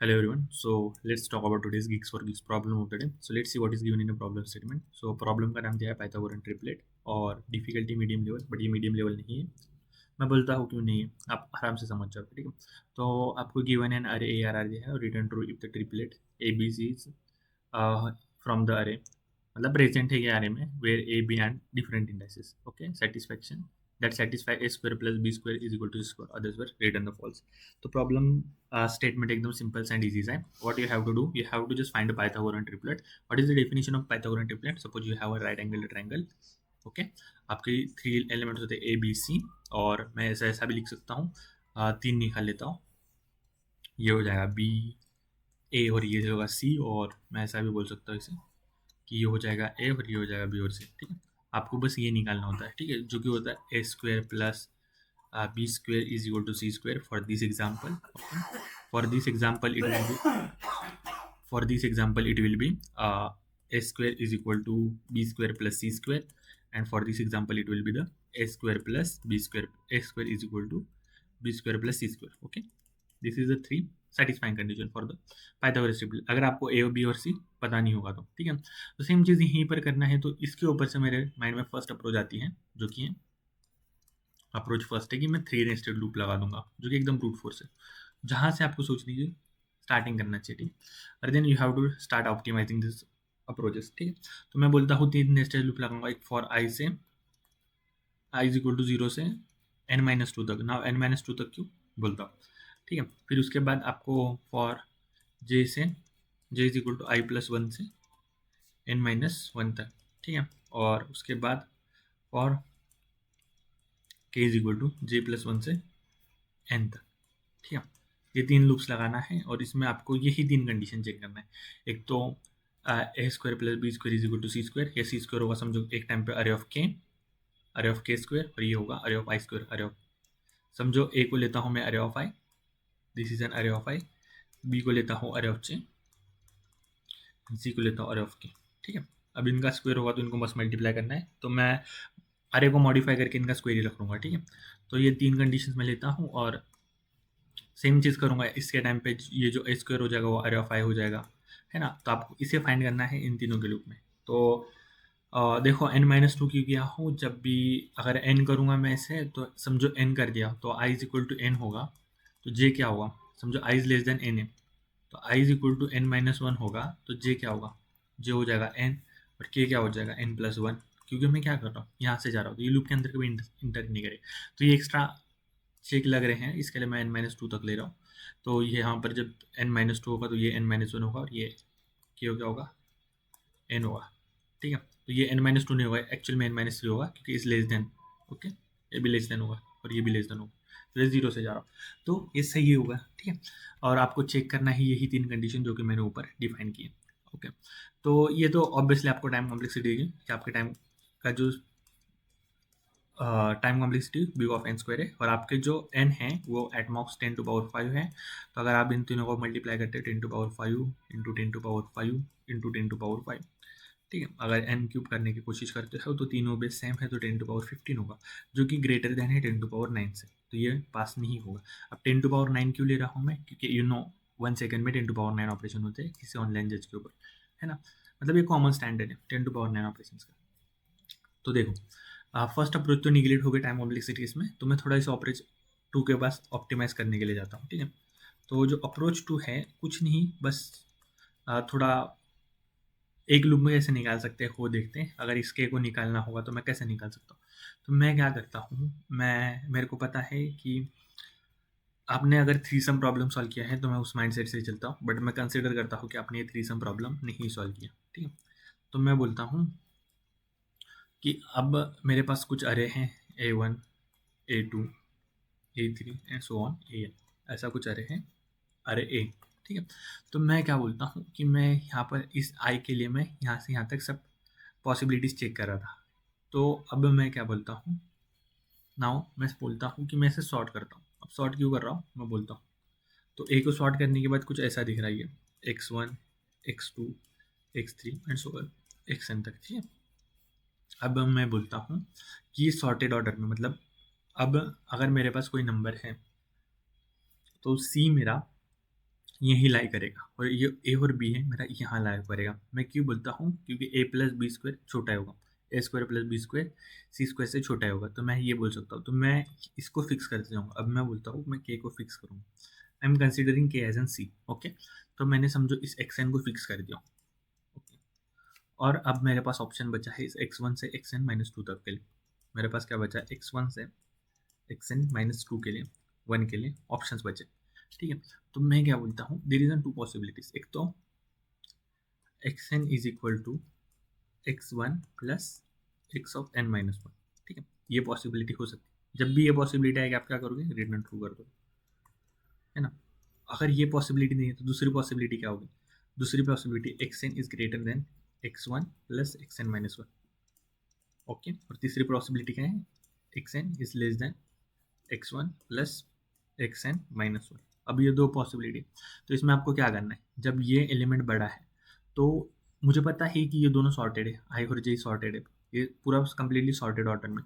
Hello everyone. So let's talk about today's Geeks for Geeks problem of the day. So let's see what is given in a problem statement. So problem का नाम दिया है Pythagorean triplet और difficulty medium level, but ये medium level नहीं है। मैं बोलता हूँ क्यों नहीं है, आप आराम से समझ जाओगे, ठीक है। तो आपको गिवन एन अरे ए आर आर दिया है और return true if the triplet A B C from the array, मतलब प्रेजेंट है ये अरे में where A B and different indices, okay. Satisfaction that satisfy a square plus b square is equal to c square, others were return the false. तो problem statement एकदम simple and easy है. What you have to do, you have to just find a Pythagorean triplet. What is the definition of Pythagorean triplet? Suppose you have a right angle triangle, okay. आपके three elements होते हैं ए B सी, और मैं ऐसा ऐसा भी लिख सकता हूँ, तीन निकाल लेता हूँ. ये हो जाएगा बी ए और ये होगा सी, और मैं ऐसा भी बोल सकता हूँ इसे कि ये हो जाएगा ए और ये हो जाएगा बी और सी, ठीक है. आपको बस ये निकालना होता है, ठीक है, जो कि होता है a square plus b square is equal to c square for this example, okay. for this example it will be for this example it will be a square is equal to b square plus c square, and for this example it will be the a square plus b square, a square is equal to b square plus c square, okay. this is the three satisfying condition for the Pythagoras triple. अगर आपको ए और B और सी पता नहीं होगा तो ठीक है. तो सेम चीज़ यहीं पर करना है. तो इसके ऊपर से मेरे माइंड में फर्स्ट अप्रोच आती है, जो कि है अप्रोच फर्स्ट है कि मैं थ्री नेस्टेड लूप लगा दूंगा, जो कि एकदम ब्रूट फोर्स है, जहाँ से आपको सोच लीजिए स्टार्टिंग करना चाहिए, ठीक है. और then you have to start optimising this approaches, ठीक है. तो मैं बोलता हूँ तीन नेस्टेड लूप लगाऊंगा, एक फॉर आई से आई इज इक्वल टू जीरो से एन माइनस टू तक. ना एन माइनस टू तक क्यों बोलता हूँ, ठीक है. फिर उसके बाद आपको फॉर जे से j is equal to i plus one से एन माइनस वन तक, ठीक है. और उसके बाद for k is equal to j plus one से एन तक, ठीक है. ये तीन लूप्स लगाना है और इसमें आपको यही तीन कंडीशन चेक करना है. एक तो a square plus b square is equal to c square. ये सी स्क्वायर होगा समझो एक टाइम पे अरे ऑफ के स्क्वायर, और ये होगा अरे ऑफ आई स्क्वायर. अरे ऑफ समझो ए को लेता हूँ मैं अरे of I, this is N अरे ऑफ आई. बी को लेता हूँ अरे ऑफ जे, सी को लेता हूँ अरे ऑफ के, ठीक है. अब इनका स्क्वायर होगा तो इनको बस मल्टीप्लाई करना है. तो मैं अरे को मॉडिफाई करके इनका स्क्वायर ही रख लूँगा, ठीक है. तो ये तीन कंडीशन मैं लेता हूँ और सेम चीज़ करूँगा इसके टाइम पे. ये जो ए स्क्वायर हो जाएगा वो अरे ऑफ आई हो जाएगा, है ना. तो आपको इसे फाइंड करना है इन तीनों के लूप में. तो देखो एन माइनस टू क्यों किया हूँ, जब भी अगर एन करूँगा मैं इसे, तो समझो एन कर दिया तो i is equal to n होगा. तो जे क्या होगा, समझो i is less than n है, तो i is equal to n minus one होगा. तो जे क्या होगा, जे हो जाएगा एन, और के क्या हो जाएगा एन प्लस वन. क्योंकि मैं क्या कर रहा हूँ, यहाँ से जा रहा हूँ, तो ये लूप के अंदर कभी इंटर नहीं करे. तो ये एक्स्ट्रा चेक लग रहे हैं, इसके लिए मैं एन माइनस टू तक ले रहा हूँ. तो ये यहाँ पर जब एन माइनस टू होगा तो ये एन माइनस वन होगा, और ये क्या होगा एन होगा, ठीक है. तो ये एन माइनस टू नहीं होगा, एक्चुअल में एन माइनस थ्री होगा, क्योंकि इस लेस देन, ओके. ये भी लेस देन होगा और ये भी लेस देन होगा, तो ये जीरो से जा रहा हूँ, तो ये सही होगा, ठीक है. और आपको चेक करना है यही तीन कंडीशन जो कि मैंने ऊपर डिफाइन किए, ओके. तो ये तो ऑब्वियसली आपको टाइम कॉम्प्लेक्सिटी देगी कि आपके टाइम का जो time complexity B of N square है, और आपके जो एन है वो एट मॉक्स 10⁵ है. तो अगर आप इन तीनों को मल्टीप्लाई करते हैं 10⁵ इंटू 10⁵ इंटू 10⁵, ठीक है. अगर एन क्यूब करने की कोशिश करते हो तो तीनों बेस सेम है, तो 10⁻15 होगा, जो कि ग्रेटर देन है 10⁻9 से. तो ये पास नहीं होगा. अब 10⁻9 क्यों ले रहा हूँ मैं, क्योंकि यू नो 1 सेकेंड में 10⁻9 ऑपरेशन होते हैं किसी ऑनलाइन जज के ऊपर, है ना. मतलब ये कॉमन स्टैंडर्ड है 10⁻9 ऑपरेशन का. तो देखो फर्स्ट अप्रोच तो निगलेक्ट हो गया टाइम कॉम्प्लेक्सिटीज में, तो मैं थोड़ा इस अप्रोच टू के पास ऑप्टिमाइज करने के लिए जाता हूँ, ठीक है. तो जो अप्रोच टू है कुछ नहीं, बस थोड़ा एक लूप में कैसे निकाल सकते हैं वो देखते हैं. अगर इसके को निकालना होगा तो मैं कैसे निकाल सकता हूँ. तो मैं क्या करता हूँ, मेरे को पता है कि आपने अगर थ्री सम प्रॉब्लम सॉल्व किया है तो मैं उस माइंडसेट से चलता हूँ, बट मैं कंसिडर करता हूँ कि आपने ये थ्री सम प्रॉब्लम नहीं सॉल्व किया, ठीक है. तो मैं बोलता हूँ कि अब मेरे पास कुछ अरे हैं A1 A2 A3 and so on AN, ऐसा कुछ अरे हैं, अरे ए, ठीक है. तो मैं क्या बोलता हूँ कि मैं यहाँ पर इस आई के लिए मैं यहाँ से यहाँ तक सब पॉसिबिलिटीज़ चेक कर रहा था. तो अब मैं क्या बोलता हूँ, नाउ मैं बोलता हूँ कि मैं इसे सॉर्ट करता हूँ. अब सॉर्ट क्यों कर रहा हूँ मैं बोलता हूँ. तो ए को सॉर्ट करने के बाद कुछ ऐसा दिख रहा है, x1 x2 x3 and so xn तक, ठीक है. अब मैं बोलता हूँ कि ये सॉर्टेड ऑर्डर में, मतलब अब अगर मेरे पास कोई नंबर है तो सी मेरा यही लाई करेगा, और ये ए और बी है मेरा, यहाँ लाई करेगा। मैं क्यों बोलता हूँ? क्योंकि ए प्लस बी स्क्वायर छोटा होगा, ए स्क्वायर प्लस बी स्क्वायर सी स्क्वायर से छोटा होगा, तो मैं ये बोल सकता हूँ। तो मैं इसको फिक्स करते जाऊँगा। अब मैं बोलता हूँ मैं के को फिक्स करूँगा। आई एम कंसिडरिंग के एज एन सी। ओके, तो मैंने समझो इस एक्स एन को फिक्स कर दिया। ओके, और अब मेरे पास ऑप्शन बचा है इस x1 से xn माइनस टू तक के लिए। मेरे पास क्या बचा? x1 से xn माइनस टू के लिए, 1 के लिए ऑप्शंस बचे। ठीक है, तो मैं क्या बोलता हूँ, देयर इज टू पॉसिबिलिटीज। एक तो xn is equal to x1 plus x of n minus one. ठीक है, ये पॉसिबिलिटी हो सकती है। जब भी ये पॉसिबिलिटी आएगी आप क्या करोगे? रिटर्न ट्रू कर दो, है ना। अगर ये पॉसिबिलिटी नहीं है तो दूसरी पॉसिबिलिटी क्या होगी? दूसरी possibility xn is greater than x1 plus xn minus one. Okay, और तीसरी पॉसिबिलिटी क्या है? xn is less then x1 plus xn minus one. अब ये दो पॉसिबिलिटी, तो इसमें आपको क्या करना है? जब ये एलिमेंट बड़ा है तो मुझे पता है कि ये दोनों सॉर्टेड है, आई और जे सॉर्टेड है, ये पूरा कंप्लीटली सॉर्टेड ऑर्डर में।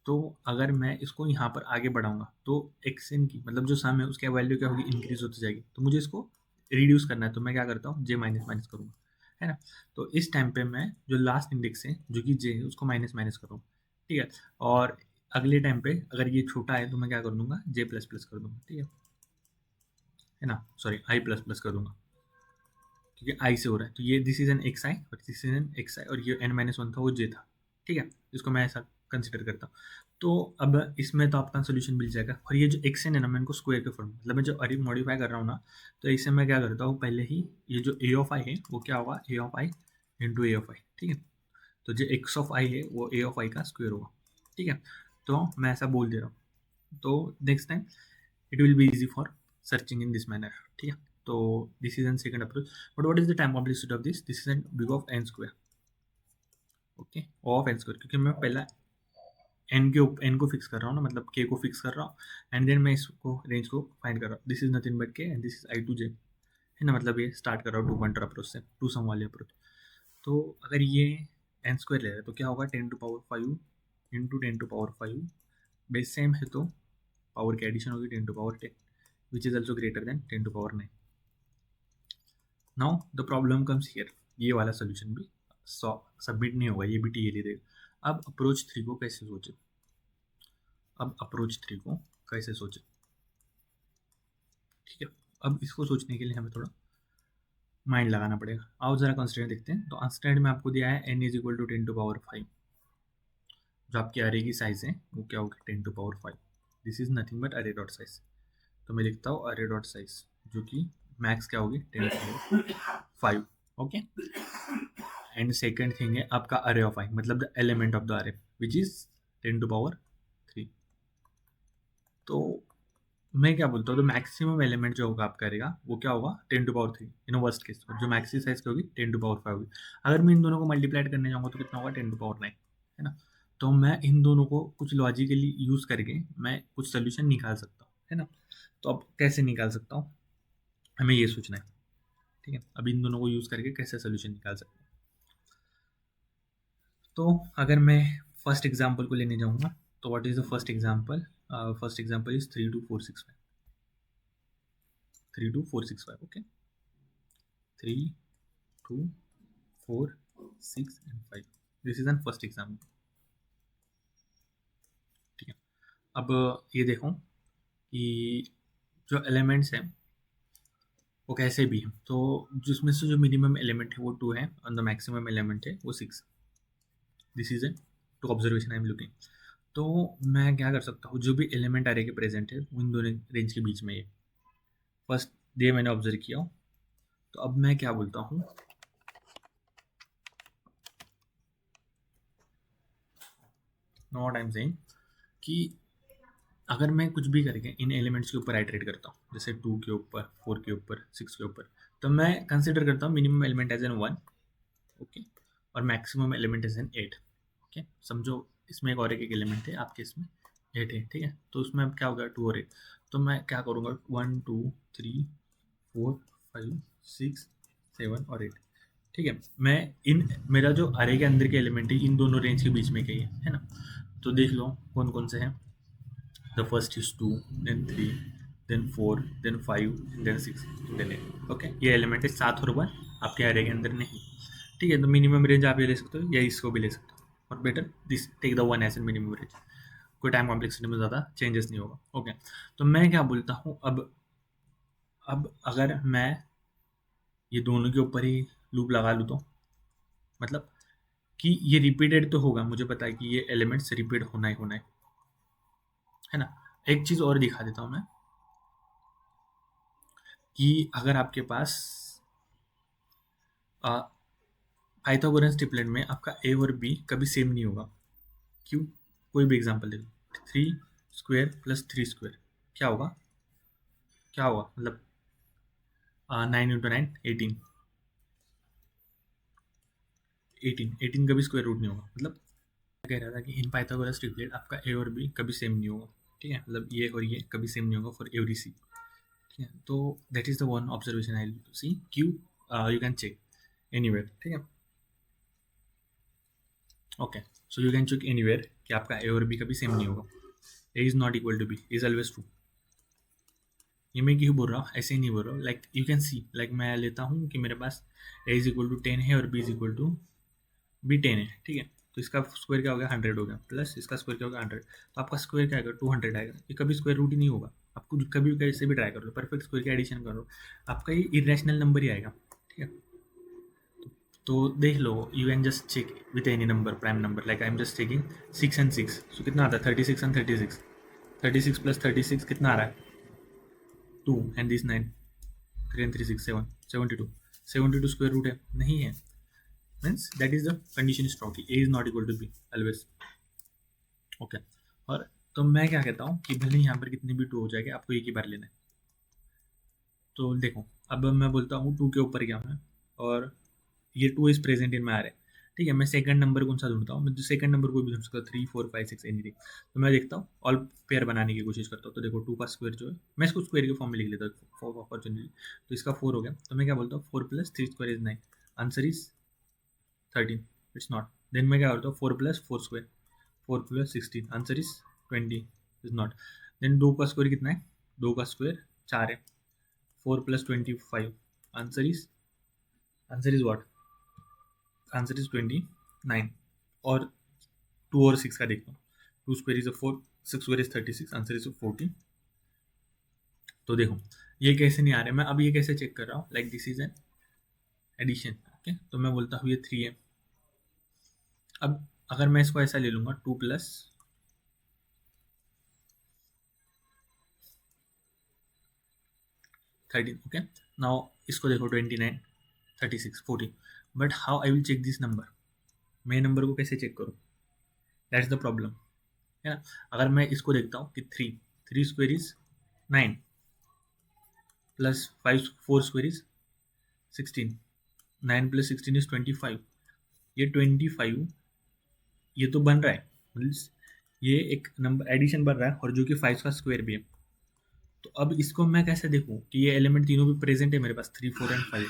तो अगर मैं इसको यहाँ पर आगे बढ़ाऊंगा तो xn की मतलब जो सम है उसकी वैल्यू क्या होगी? इंक्रीज होती जाएगी। तो मुझे इसको रिड्यूस करना है, तो मैं क्या करता हूँ? जे माइनस माइनस करूँगा, है ना। तो इस टाइम पे मैं जो लास्ट इंडेक्स है जो कि जे है उसको माइनस माइनस करूँगा। ठीक है, और अगले टाइम पे अगर ये छोटा है तो मैं क्या कर दूंगा? जे प्लस प्लस कर दूंगा। ठीक है ना, सॉरी आई प्लस प्लस कर दूंगा, क्योंकि आई से हो रहा है। तो ये दिस इज एन एक्स आई और दिस इज एन एक्स आई, और ये एन माइनस वन था वो जे था। ठीक है, इसको मैं ऐसा कंसिडर करता हूँ। तो अब इसमें तो आपका सोल्यूशन मिल जाएगा। और ये जो एक्स एन है ना, मैं इनको स्क्वायर के फॉर्म मतलब मैं जो अरे मॉडिफाई कर रहा हूँ ना, तो इससे मैं क्या करता हूँ? पहले ही ये जो ए ऑफ आई है वो क्या होगा? A of i into a of i. ठीक है, तो जो एक्स ऑफ आई है वो ए ऑफ आई का स्क्वायर होगा। ठीक है, तो मैं ऐसा बोल दे रहा हूँ। तो next time it will be easy for searching in this manner। ठीक है, तो this is an second approach, but what is the time complexity of this? This is an big of n square। Okay, of n square, क्योंकि मैं पहला n को fix कर रहा हूँ ना, मतलब k को फिक्स कर रहा हूँ, एंड देन मैं इसको रेंज को फाइंड कर रहा हूँ। This is nothing but k and this is i to j, है ना। मतलब ये स्टार्ट कर रहा हूँ टू पॉइंटर अप्रोच से, टू सम वाले अप्रोच। तो अगर ये n स्क्वायर ले रहा है तो क्या होगा? 10⁵ इंटू 10⁵ बेस सेम है तो पावर की एडिशन होगी 10⁻10, which is also greater than 10⁹ now the problem comes here. ये वाला सोल्यूशन भी सबमिट नहीं होगा, ये भी टी ले देगा। अब अप्रोच 3 को कैसे सोचे? ठीक है, अब इसको सोचने के लिए हमें थोड़ा माइंड लगाना पड़ेगा। आओ जरा कंस्ट्रेंट देखते हैं। तो कंस्ट्रेंट में आपको दिया है n इज इक्वल टू 10⁵, जो आपकी अरे की साइज है वो क्या होगी? 10⁵। दिस इज नथिंग बट अरे डॉट साइज। तो मैं लिखता हूँ अरे डॉट साइज, जो कि मैक्स क्या होगी? 10⁵। ओके, एंड सेकेंड थिंग है आपका अरे ऑफ आई, मतलब द एलिमेंट ऑफ द अरे विच इज 10⁻3। तो मैं क्या बोलता हूँ, तो मैक्सिमम एलिमेंट जो होगा आपका करेगा वो क्या होगा? 10⁻3 इन वर्स्ट केस। जो मैक्सी साइज की होगी 10⁵ होगी। अगर मैं इन दोनों को मल्टीप्लाइड करने जाऊँगा तो कितना होगा? 10⁹ है ना। तो मैं इन दोनों को कुछ लॉजिकली यूज करके मैं कुछ सोल्यूशन निकाल सकता हूँ, है ना। तो अब कैसे निकाल सकता हूँ, हमें ये सोचना है। ठीक है, अब इन दोनों को यूज करके कैसे सोल्यूशन निकाल सकते हैं। तो अगर मैं फर्स्ट एग्जांपल को लेने जाऊंगा तो what is the first example? First example is 32465। 32465। Okay, 3 2 4 6 and 5। This is N first example. ठीक है, अब ये देखो कि जो एलिमेंट्स हैं वो कैसे भी हैं। तो जिसमें से जो मिनिमम एलिमेंट है वो 2 है और द मैक्सिमम एलिमेंट है वो 6। This is an two observation I am looking. तो मैं क्या कर सकता हूँ? जो भी एलिमेंट अरे के प्रेजेंट है उन दोनों रेंज के बीच में ये फर्स्ट डे मैंने ऑब्जर्व किया। तो अब मैं क्या बोलता हूँ, नॉट आई एम सेइंग कि अगर मैं कुछ भी करके इन एलिमेंट्स के ऊपर आइटरेट करता हूँ, जैसे 2 के ऊपर, 4 के ऊपर, 6 के ऊपर, तो मैं कंसिडर करता हूँ minimum element as n 1। Okay, और maximum element as n 8। Okay, समझो इसमें एक और एक एलिमेंट है आपके, इसमें 8 है। ठीक है, तो उसमें अब क्या होगा? 2 और 8। तो मैं क्या करूँगा? 1 2 3 4 5 6 7 और 8। ठीक है, मैं इन मेरा जो अरे के अंदर के एलिमेंट है इन दोनों रेंज के बीच में कही है ना। तो देख लो कौन कौन से हैं। The first is 2, then 3, then 4, then 5, then 6, then 8। Okay, ये एलिमेंट है 7 और 1 आपके एरे के अंदर नहीं। ठीक है, तो मिनिमम रेंज आप ये ले सकते हो या इसको भी ले सकते हो, और better this take the 1 as an minimum range. कोई टाइम कॉम्प्लेक्सिटी में ज़्यादा चेंजेस नहीं होगा। ओके, तो मैं क्या बोलता हूँ, अब अगर मैं ये दोनों के ऊपर ही लूप लगा लूँ तो मतलब कि ये रिपीटेड तो होगा, मुझे पता है कि ये एलिमेंट्स रिपीट होना ही होना है ना। एक चीज़ और दिखा देता हूँ मैं कि अगर आपके पास पाइथागोरस ट्रिपलेट में आपका ए और बी कभी सेम नहीं होगा। क्यों? कोई भी एग्जांपल देखो, 3 स्क्वायर प्लस 3 स्क्वायर क्या होगा, क्या होगा मतलब 9 इंटू 9 18, 18 कभी स्क्वायर रूट नहीं होगा। मतलब कह रहा था कि इन पाइथागोरस ट्रिपलेट आपका ए और बी कभी सेम नहीं होगा। ठीक है, मतलब ये और ये कभी सेम नहीं होगा फॉर एवरी सी। ठीक है, तो that is the one observation I see. Q you can check anywhere. ठीक है, okay, so you can check anywhere कि आपका ए और बी कभी सेम नहीं होगा। A is not equal to b is always true. ये मैं क्यों बोल रहा हूँ, ऐसे ही नहीं बोल रहा हूँ। Like you can see, like मैं लेता हूँ कि मेरे पास ए इज इक्वल टू 10 है और B is equal to B 10 है। ठीक है, तो इसका स्क्वायर क्या हो गया 100 हो गया, प्लस इसका स्क्वायर क्या होगा 100, तो आपका स्क्वायर क्या आएगा 200 आएगा। ये कभी स्क्वायर रूट ही नहीं होगा। आपको कभी कैसे भी ट्राई कर लो, परफेक्ट स्क्वायर की एडिशन करो, आपका ये इरेशनल नंबर ही आएगा। ठीक है, तो देख लो, you can just check with any number, prime number, like I am just checking 6 and 6, so कितना आता है 36 एंड 36, 36 प्लस 36 कितना आ रहा है 2 and this 9, 3 and 3 6 7, 72, 72 square root है नहीं है। Means that is the condition is true कि a is not equal to b always. Okay, और तो मैं क्या कहता हूँ कि भले यहाँ पर कितने भी 2 हो जाएगा, आपको एक ही बार लेना है। तो देखो, अब मैं बोलता हूँ 2 के ऊपर क्या है, और ये 2 is present in my R. ठीक है, मैं सेकंड नंबर कौन सा ढूंढता हूँ, मैं सेकंड नंबर को भी ढूंढ सकता हूँ, 3 4 5 6 एनीथिंग। तो मैं देखता हूँ ऑल पेयर बनाने की कोशिश करता हूँ। तो देखो 2 का स्क्वायर जो है, मैं इसको स्क्वायर के फॉर्म में लिख लेता हूँ अपॉर्चुनिटी। तो इसका 4 हो गया, तो मैं क्या बोलता हूँ 4 plus 3 square is 9, answer is 13, it's not. Then मैं क्या करता हूँ 4 plus 4 square, 4 plus 16, answer is 20, is not. Then 2 का स्क्वायर कितना है, 2 का स्क्वायर 4 है, 4 plus 25, answer is what, answer is 29। और 2 और 6 का देखता हूँ, 2 square is 4, 6 square is 36, answer is 40। तो देखो ये कैसे नहीं आ रहे, मैं अब ये कैसे चेक कर रहा हूँ, like this is an addition. Okay, तो मैं बोलता हूँ ये 3 है। अब अगर मैं इसको ऐसा ले लूँगा 2 प्लस 13, ओके, नाउ इसको देखो 29, 36, 40, but how I will check this number, मैं नंबर को कैसे चेक करूँ, दैट्स द प्रॉब्लम, है ना। अगर मैं इसको देखता हूँ कि 3 square is 9 plus 5 4 square is 16, 9 plus 16 is 25, ये 25 ये तो बन रहा है, मीन्स ये एक नंबर एडिशन बन रहा है, और जो कि 5 का स्क्वायर भी है। तो अब इसको मैं कैसे देखूँ कि ये एलिमेंट तीनों भी प्रेजेंट है मेरे पास, 3 4 एंड 5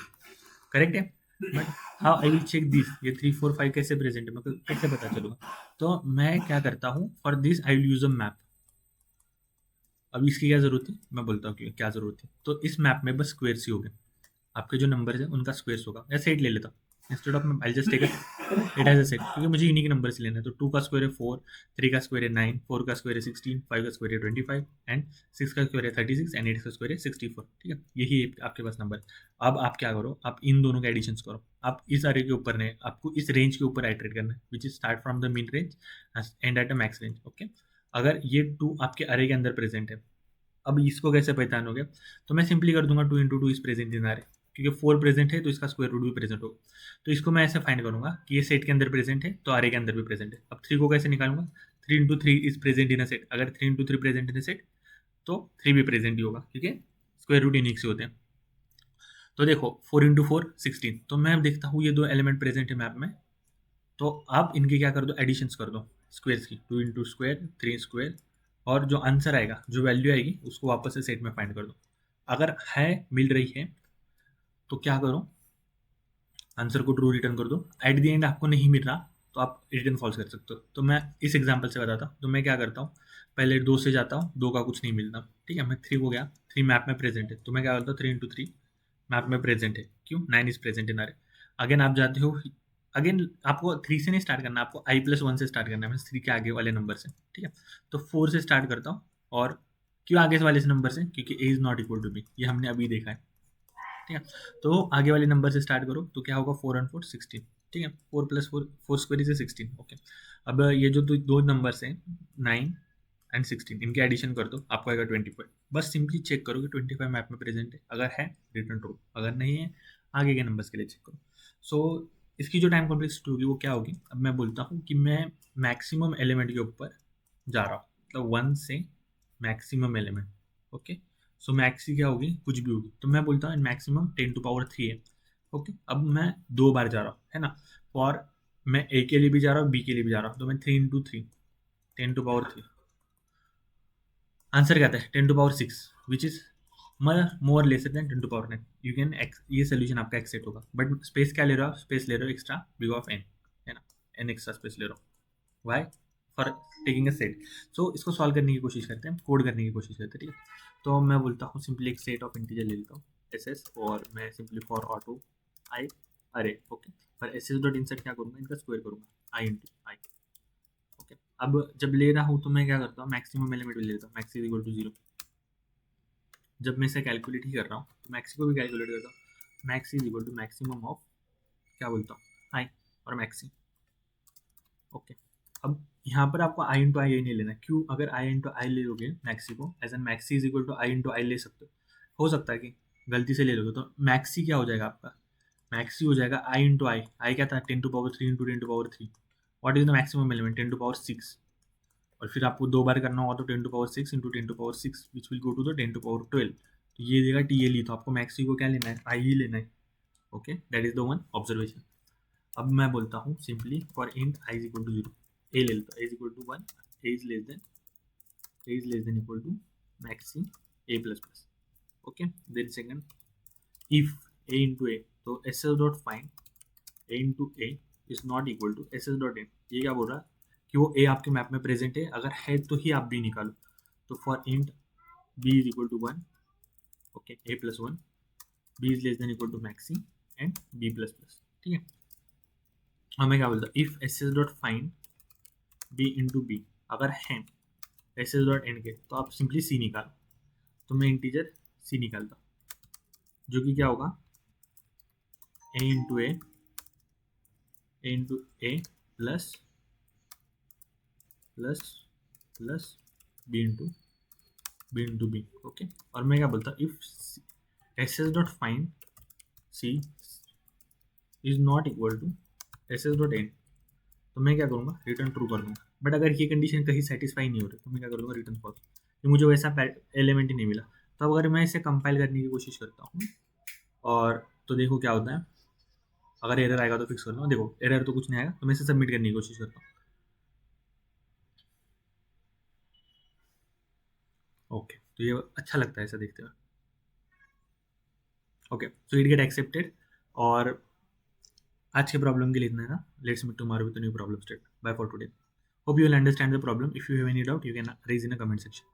करेक्ट है, but how I will check this, ये 3 4 5 कैसे प्रेजेंट है, मेरे को कैसे पता चलूँगा। तो मैं क्या करता हूँ, for this I will use a map. अब इसकी क्या ज़रूरत है, मैं बोलता हूँ कि क्या ज़रूरत है। तो इस मैप में बस स्क्वेयर्स ही हो गए, आपके जो नंबर है उनका स्क्वेयर्स होगा, या सेट ले लेता हूँ instead of, I just take it has a set, क्योंकि मुझे यूनिक नंबर से लेना है। तो 2 का स्क्वायर है 4, 3 का स्क्वायर है 9, 4 का स्क्वायर है 16, 5 का स्क्वायर है 25 एंड 6 का स्क्वायर है 36 एंड 8 का स्क्वायर है 64। ठीक है, यही आपके पास नंबर है। अब आप क्या करो, आप इन दोनों के एडिशंस करो। आप इस अरे के ऊपर नहीं, आपको इस रेंज के ऊपर आइटरेट करना है, which is start from the min range and at a max range. Okay, अगर ये 2 आपके अरे के अंदर प्रेजेंट है, अब इसको कैसे पहचानोगे, तो मैं सिंपली कर दूंगा 2 into 2 is present in are, क्योंकि 4 प्रेजेंट है तो इसका स्क्वायर रूट भी प्रेजेंट होगा। तो इसको मैं ऐसे फाइंड करूंगा कि ये सेट के अंदर प्रेजेंट है तो आर के अंदर भी प्रेजेंट है। अब 3 को कैसे निकालूंगा, 3 into 3 is present in a set, अगर 3 into 3 present in a set तो 3 भी प्रेजेंट ही होगा, क्योंकि स्क्वायर रूट यूनिक से होते हैं। तो देखो 4 इंटू 4 16, तो मैं देखता हूँ ये 2 एलिमेंट प्रेजेंट है मैप में, तो आप इनके क्या कर दो, एडिशंस कर दो स्क्वेयर्स की, 2 इंटू स्क्वायर 3 स्क्वायर, और जो आंसर आएगा, जो वैल्यू आएगी उसको वापस से सेट में फाइंड कर दो। अगर है मिल रही है तो क्या करो, आंसर को ट्रू रिटर्न कर दो। एट द एंड आपको नहीं मिल रहा तो आप रिटर्न फॉल्स कर सकते हो। तो मैं इस एग्जांपल से बताता हूँ। तो मैं क्या करता हूँ, पहले 2 से जाता हूँ, 2 का कुछ नहीं मिलता। ठीक है, मैं 3 को गया, 3 मैप में प्रेजेंट है, तो मैं क्या बोलता हूँ 3 इंटू 3 मैप में प्रेजेंट है, क्यों 9 इज प्रेजेंट इन अरे। अगेन आप जाते हो, अगेन आपको 3 से नहीं स्टार्ट करना, आपको i+1 से स्टार्ट करना है, मीन्स 3 के आगे वाले नंबर से, ठीक है। तो 4 से स्टार्ट करता हूँ, और क्यों आगे वाले से नंबर से, क्योंकि a is not equal to b, ये हमने अभी देखा है, ठीक है। तो आगे वाले नंबर से स्टार्ट करो, तो क्या होगा 4 और 4 16, ठीक है। 4 + 4 4 स्क्वायर इज 16, ओके। अब ये जो दो नंबर्स हैं 9 एंड 16, इनके एडिशन कर दो, आपको आएगा 25। बस सिंपली चेक करो कि 25 मैप में प्रेजेंट है, अगर है रिटर्न ट्रू, अगर नहीं है आगे के नंबर्स के लिए चेक करो। सो इसकी जो टाइम कॉम्प्लेक्सिटी होगी वो क्या होगी, अब मैं बोलता हूँ कि मैं मैक्सिमम एलिमेंट के ऊपर जा रहा हूँ, मतलब 1 से मैक्सिमम एलिमेंट, ओके। सो मैक्सी क्या होगी, कुछ भी होगी, तो मैं बोलता हूँ मैक्सिमम 10⁻³ है, ओके। अब मैं 2 बार जा रहा हूँ, है ना, और मैं ए के लिए भी जा रहा हूँ, बी के लिए भी जा रहा हूँ, तो मैं 3 इंटू 3 10⁻³ आंसर क्या आता है 10⁻6, which is more lesser than 10⁻9। You can ये सोल्यूशन आपका एक्सेप्ट होगा, बट स्पेस क्या ले रहे हो, स्पेस ले रहे हो एक्स्ट्रा बिग ऑफ एन, है ना, एन एक्स्ट्रा स्पेस ले रहे हो, why for taking a set. So इसको सॉल्व करने की कोशिश करते हैं, कोड करने की कोशिश करते हैं, ठीक है। तो मैं बोलता हूँ सिंपली एक सेट ऑफ इंटीजर ले लेता हूँ एस एस, और मैं सिंपली फॉर ऑटो आई अरे, ओके। पर एस एस डॉट इंसर्ट क्या करूँगा, इनका स्क्वायर करूँगा आई इंटू आई, ओके। अब जब ले रहा हूँ तो मैं क्या करता हूँ, मैक्सिमम एलिमेंट ले लेता हूँ, मैक्स इज इक्वल टू 0। जब मैं इसे कैलकुलेट ही कर रहा हूँ तो मैक्सी को भी कैलकुलेट करता हूँ, max is equal to maximum of क्या बोलता हूँ आई और मैक्सी, ओके। अब यहाँ पर आपको आई इंटू आई नहीं लेना, क्यों, अगर आई इंटू आई ले लोगे मैक्सी को, as n maxi is equal to i into i ले सकते हो सकता है कि गलती से ले लोगे, तो मैक्सी क्या हो जाएगा आपका, मैक्सी हो जाएगा आई इंटू आई क्या था 10⁻³ into 10⁻3, what is the maximum element 10⁻6, और फिर आपको 2 बार करना होगा तो 10⁻6 into 10⁻6 which will go to the 10⁻12, तो ये देगा टीएलई, तो आपको मैक्सी को क्या लेना है, आई ही लेना है, okay. That is the one observation. अब मैं बोलता हूँ simply for int i is equal to 0, a ले लेता, a is equal to 1, a is less than equal to maxi a++, okay. Then second if a into a, तो s S dot find a into a is not equal to s S dot end, ये क्या बोल रहा है कि वो ए आपके map में प्रेजेंट है, अगर है तो ही आप बी निकालो, तो for int B is equal to 1, okay, a+1, B is less than equal to maxi and b++, ठीक है। हमें क्या बोलता है, if S S dot find B into B, अगर है एस एस डॉट एन के, तो आप सिंपली सी निकालो, तो मैं इंटीजर सी निकालता जो कि क्या होगा a into a plus plus plus b into b, okay. और मैं क्या बोलता if S S dot find c is not equal to s S dot end, तो मैं क्या करूँगा रिटर्न ट्रू कर दूँगा, बट अगर ये कंडीशन कहीं सेटिस्फाई नहीं हो रही तो मैं क्या करूँगा रिटर्न फॉल्स, कि मुझे वैसा एलिमेंट ही नहीं मिला। तो अब अगर मैं इसे कंपाइल करने की कोशिश करता हूँ, और तो देखो क्या होता है, अगर एरर आएगा तो फिक्स कर लो, देखो एरर तो कुछ नहीं आएगा, तो मैं इसे सबमिट करने की कोशिश करता हूँ, ओके। तो ये अच्छा लगता है ऐसा देखते हुए, okay. So it get accepted, और आज के प्रॉब्लम के लिए इतना है ना, let's meet tomorrow with new problem state, bye for today. Hope you will understand the problem, if you have any doubt you can raise in a comment section.